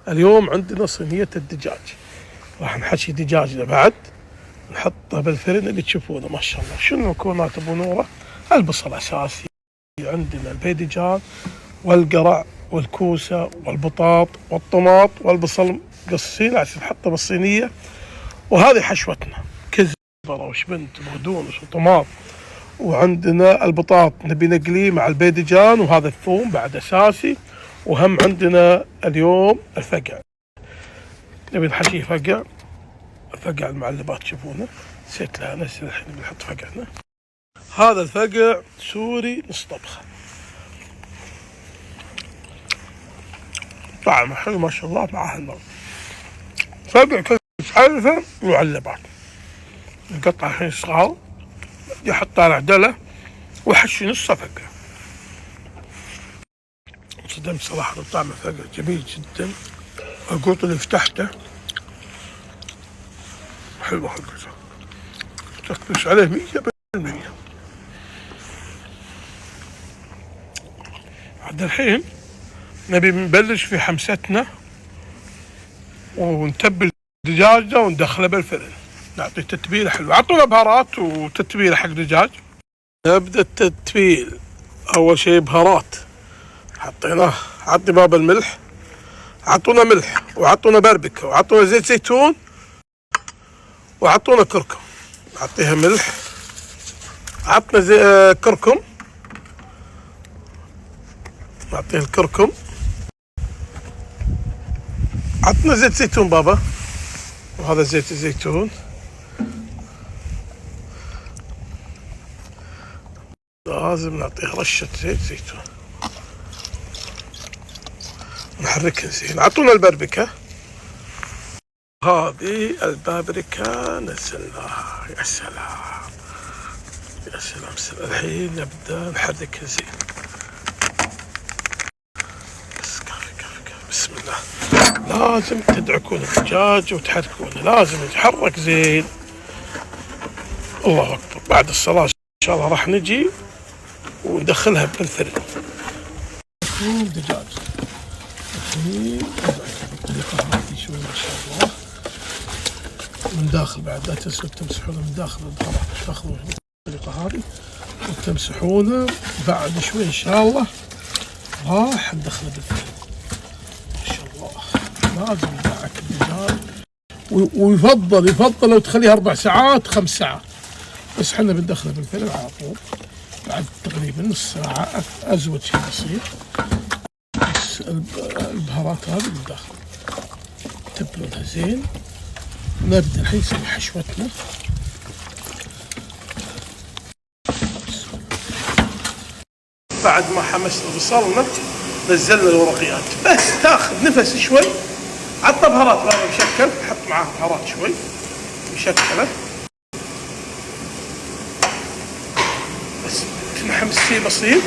اليوم عندنا صينية الدجاج، راح نحشي دجاجنا بعد نحطه بالفرن اللي تشوفونه ما شاء الله. شنو المكونات ابو نوره؟ البصل اساسي، عندنا الباذنجان والقرع والكوسه والبطاط والطماط والبصل مقصين عشان نحطه بالصينيه. وهذه حشوتنا كزبره وشبنت وبقدونس وطماط، وعندنا البطاط نبي نقليه مع الباذنجان، وهذا الثوم بعد اساسي. وهم عندنا اليوم الفقع، نبي نحشيه فقع. فقع المعلبات تشوفونه، نسيت لها انزل الحين بنحط فقعنا. هذا الفقع سوري نص طبخه، طعمه حلو ما شاء الله مع النار. فقع كل حلفه معلبات، نقطع الحين صغار يحط طالع دله وحشي نص فقع. صدم صراحه طعمه فقع جميل جدا، القوط اللي فتحته حلو حقته، تكبس عليه 100%. عاد الحين نبي نبلش في حمستنا ونتبل دجاجنا وندخله بالفرن، نعطيه تتبيله حلوه. اعطونا بهارات وتتبيله حق دجاج. نبدا التتبيل، اول شيء بهارات حطيناه، عطني باب الملح، عطونا ملح وعطونا بربكه وعطونا زيت زيتون وعطونا كركم. نعطيها ملح، عطنا كركم، نعطيه الكركم، عطنا زيت زيتون بابا، وهذا زيت الزيتون. لازم نعطيه رشة زيت زيتون، نحركها زين. عطونا البربكة، هذه البابريكا نزلناها. يا سلام يا سلام. الحين نبدأ نحركها زين، بس كافي كافي كافي. بسم الله. لازم تدعكون الدجاج وتحركونه، لازم يتحرك زين. الله أكبر. بعد الصلاة إن شاء الله راح نجي وندخلها بالفرن. دجاج الحين بالطريقة هذه شوي ما شاء الله من داخل، بعد لا تنسوا تمسحونه من داخل البهارات، تاخذون بالطريقة هذه وتمسحونه. بعد شوي إن شاء الله راح ندخله بالفرن. ما شاء الله لازم ندعك الدجاج، ويفضل لو تخليها 4 ساعات 5 ساعات، بس حنا بندخله بالفرن على طول بعد تقريبا نص ساعة. أزود شيء بسيط، بس البهارات هذه بالداخل تبلونها زين. نبدأ الحين نسوي حشوتنا. بعد ما حمسنا بصلنا نزلنا الورقيات، بس تاخذ نفس شوي. عطنا بهارات هذا مشكل، حط معاه بهارات شوي مشكلة، بس تنحمس شيء بسيط.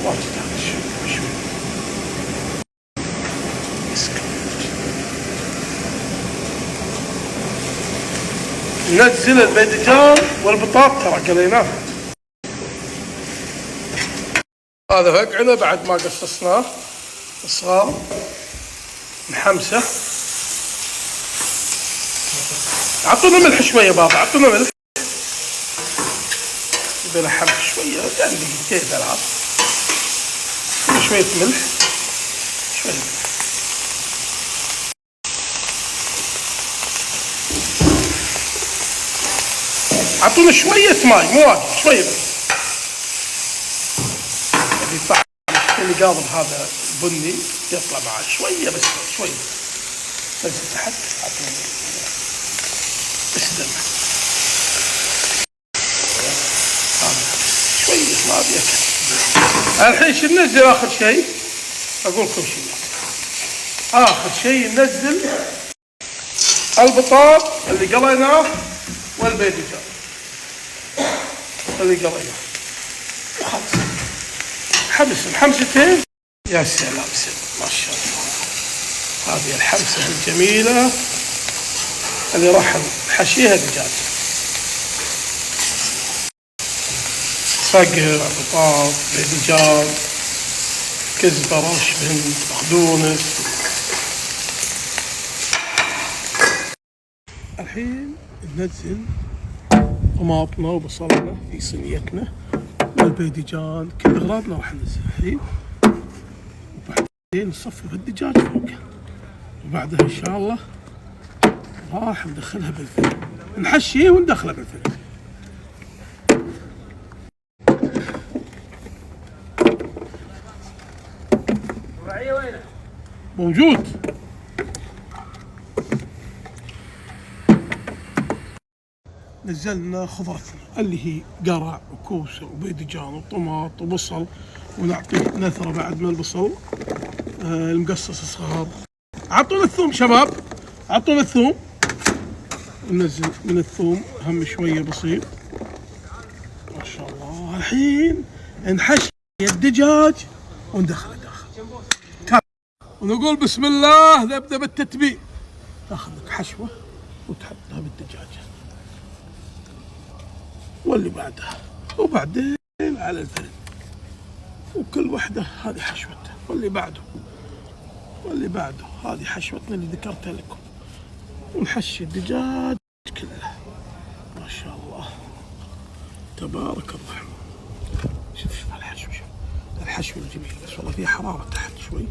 واجد هذا شوي ننزل الباذنجان والبطاط ترى قليناه. هذا فقعنا بعد ما قصصناه صغار، نحمسه. عطونا ملح شويه بابا، عطونا ملح، بدنا حمس شويه يعني دقيقتين 3، شويه ملح شويه. عطونا شويه ماي، مو واجد، شويه بس. الطعم اللي قاضب هذا البني يطلع معاه شويه بس، شويه بس تحت. عطونا استنى شويه ما ابي اكل. الحين شو ننزل اخر شيء؟ اقول لكم شيء، اخر شيء ننزل البطاط اللي قليناه والباذنجان اللي قليناه، وخلاص حمستين. يا سلام ما شاء الله. هذه الحمسة الجميلة اللي راح نحشيها دجاج. فقر، بطاط، باذنجان، كزبرة وشبن بقدونس. الحين ننزل طماطمنا وبصلنا في صينيتنا والباذنجان، كل اغراضنا راح ننزل الحين، وبعدين نصفي الدجاج فوقها، وبعدها ان شاء الله راح ندخلها بالفرن، نحشيه وندخلها بالفرن. موجود. نزلنا خضرتنا اللي هي قرع وكوسه وباذنجان وطماط وبصل، ونعطيه نثره بعد من البصل المقصص صغار. عطونا الثوم شباب، عطونا الثوم، وننزل من الثوم هم شويه بسيط. ما شاء الله. الحين نحشي الدجاج وندخله داخل، ونقول بسم الله، نبدا بالتتبيل. تاخذ لك حشوه وتحطها بالدجاجه واللي بعدها، وبعدين على الفرن، وكل وحده هذه حشوتها، واللي بعده واللي بعده هذه حشوتنا اللي ذكرتها لكم. ونحشي الدجاج كله. ما شاء الله تبارك الرحمن. شوف الحشو، شوف الحشو الجميل، بس والله فيها حرارة تحت شوي.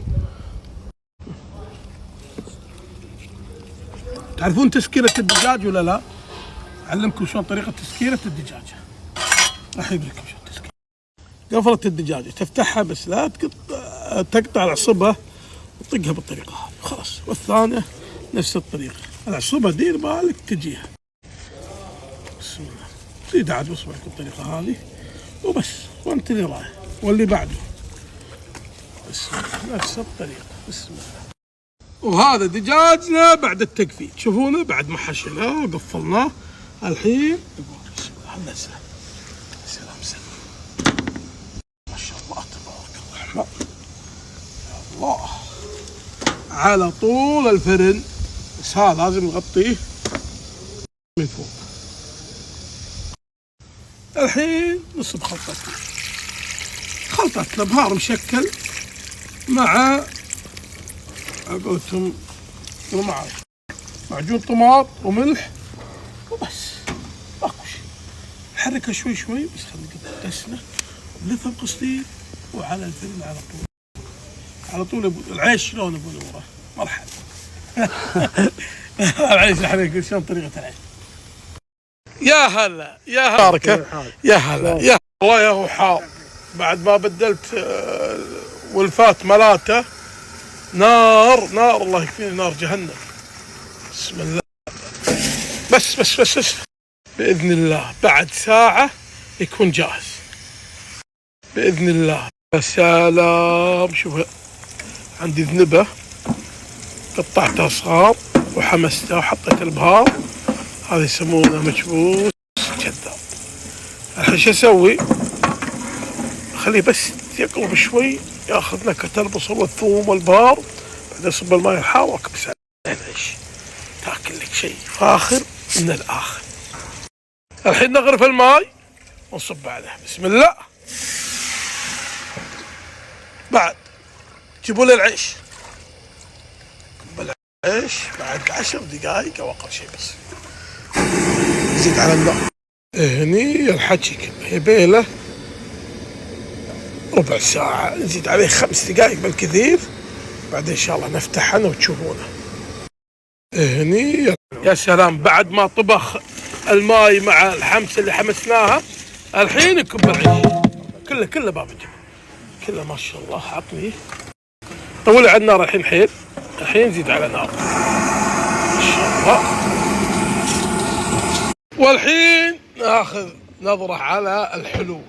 تعرفون تسكيرة الدجاج ولا لا؟ أعلمكم شلون طريقة تسكيرة الدجاجة. راح أقول لكم شلون تسكير. قفلة الدجاجة تفتحها بس لا تقطع العصبة وطقها بالطريقة هذه خلاص. والثانية نفس الطريقة، العصبة دير بالك تجيها. بسم الله. زيد عاد بصبعك بالطريقة هذه وبس، وانت اللي رايح. واللي بعده بسم الله نفس الطريقة. بسم الله. وهذا دجاجنا بعد التقفيل، تشوفونه بعد ما حشيناه وقفلناه. الحين نقول بسم الله ننزله. سلام سلام. ما شاء الله تبارك الرحمن. يا الله. على طول الفرن، بس هذا لازم نغطيه من فوق. الحين نصب خلطتنا بهار مشكل مع قلتهم مع معجون طماط وملح وبس، ماكو شيء. نحركها شوي شوي بس، خلينا نقدسنا ونلفها بقصدير، وعلى الفرن على طول العيش. شلون ابو نوره؟ مرحبا. العيش الحريق شلون طريقة العيش؟ يا هلا يا هلا يا هلا يا الله يا هو حار. بعد ما بدلت والفات ملاته نار الله يكفيني نار جهنم. بسم الله. بس بإذن الله بعد ساعة يكون جاهز بإذن الله. يا سلام. شوف عندي ذنبة قطعتها صغار وحمستها وحطيت البهار، هذا يسمونه مكبوس كذاب. الحين شو اسوي؟ خليه بس يقلب شوي، ياخذ نكهة البصل والثوم والبهار، بعدين صب الماء الحار واكبس عليه العيش، تاكل لك شيء فاخر من الاخر. الحين نغرف الماء ونصب عليه. بسم الله. بعد جيبوا لي العيش، العيش بعد 10 دقائق او اقل شيء بس. نزيد على النار. هني الحكي كله يبيله ربع ساعة، نزيد عليه 5 دقائق بالكثير، بعدين ان شاء الله نفتحه وتشوفونه. هني يا سلام. بعد ما طبخ الماي مع الحمص اللي حمسناها، الحين نكب العيش كله باب الجبل كله. ما شاء الله. عطني طول على النار الحين حيل. الحين نزيد على نار ما شاء الله. والحين ناخذ نظرة على الحلو.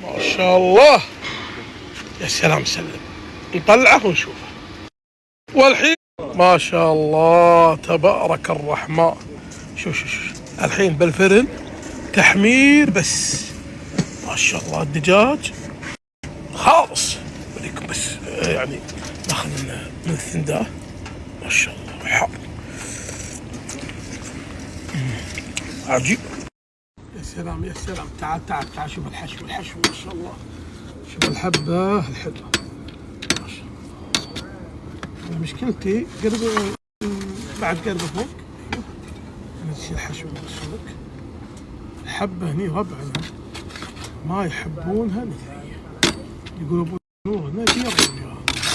ما شاء الله. يا سلام. سلم نطلعه ونشوفه. والحين ما شاء الله تبارك الرحمن. شوف الحين بالفرن تحمير بس. ما شاء الله الدجاج خالص. وليكم بس يعني ناخذ من الثنداه. ما شاء الله حار عجيب. يا سلام يا سلام. تعال شوف الحشو ما شاء الله. شوف الحبة الحلوة مشكلتي قرب بعد قرب فوق نشيل الحشو والسلك. الحبة هني ربعنا ما يحبونها نثرية، يقولوا ابو نور نبي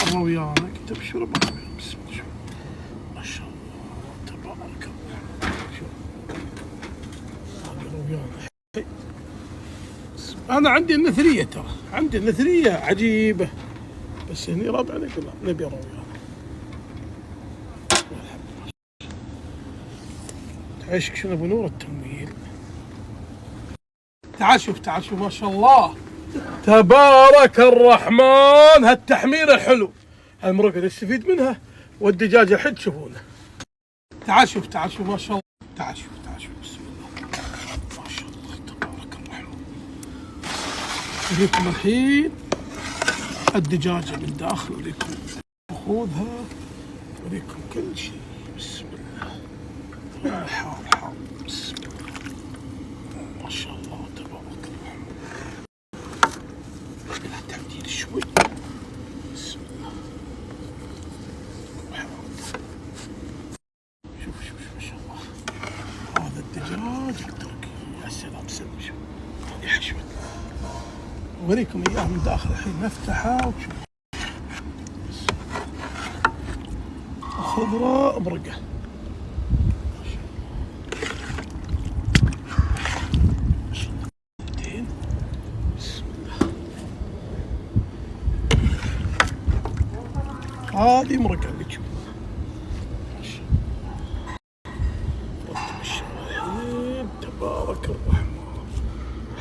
الرويان اكتب شو الرويان. بسم الله ما شاء الله تبارك الله. شوف هذه الرويان. انا عندي النثرية، ترى عندي النثرية عجيبة، بس هني ربعنا يقول نبي رويان. تعيشك شنو ابو نور التمويل. تعال شوف تعال شوف ما شاء الله تبارك الرحمن. هالتحمير الحلو المرقة تستفيد منها، والدجاج الحين تشوفونه. تعال شوف تعال شوف ما شاء الله. تعال شوف تعال شوف بسم الله ما شاء الله تبارك الرحمن. أريكم الحين الدجاجة من داخل، أريكم أخوذها، أريكم كل شيء. بسم الله حار حار. بسم الله ما شاء الله تبارك الرحمن. لا تعديل شوي. بسم الله شوف شوف شوف ما شاء الله. هذا الدجاج التركي يا سلام. سلم شوف هذه حشوة. أوريكم إياه من داخل الحين نفتحه وشوف. خضراء مرقة. هذه مرقة اللي تشوفونها ما شاء الله. رتب الشرايين تبارك الرحمن.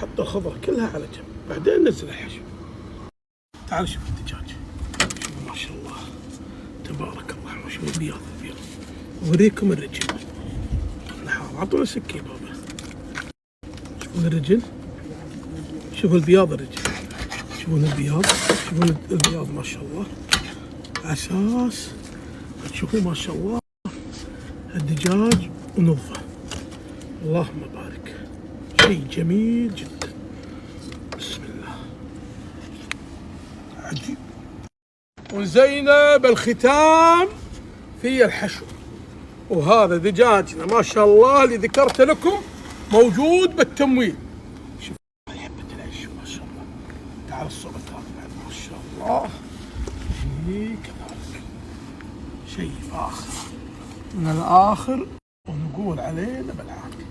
حط الخضرة كلها على جنب، بعدين نزل الحشو. تعال شوف الدجاج، شوف ما شاء الله تبارك الرحمن. شوف البياض البياض. أوريكم الرجل. نحاول أعطونا سكين بابا. شوفون الرجل، شوفوا البياض الرجل، شوفون البياض، شوفون البياض ما شاء الله. أساس تشوفوا ما شاء الله الدجاج ونظفه. اللهم بارك، شيء جميل جدا. بسم الله عجيب. وزينب الختام في الحشو. وهذا دجاجنا ما شاء الله اللي ذكرت لكم موجود بالتموين. شوف حبة العيش ما شاء الله. تعال الصوت هذا ما شاء الله. كذلك شيء آخر من الآخر، ونقول علينا بالعافية.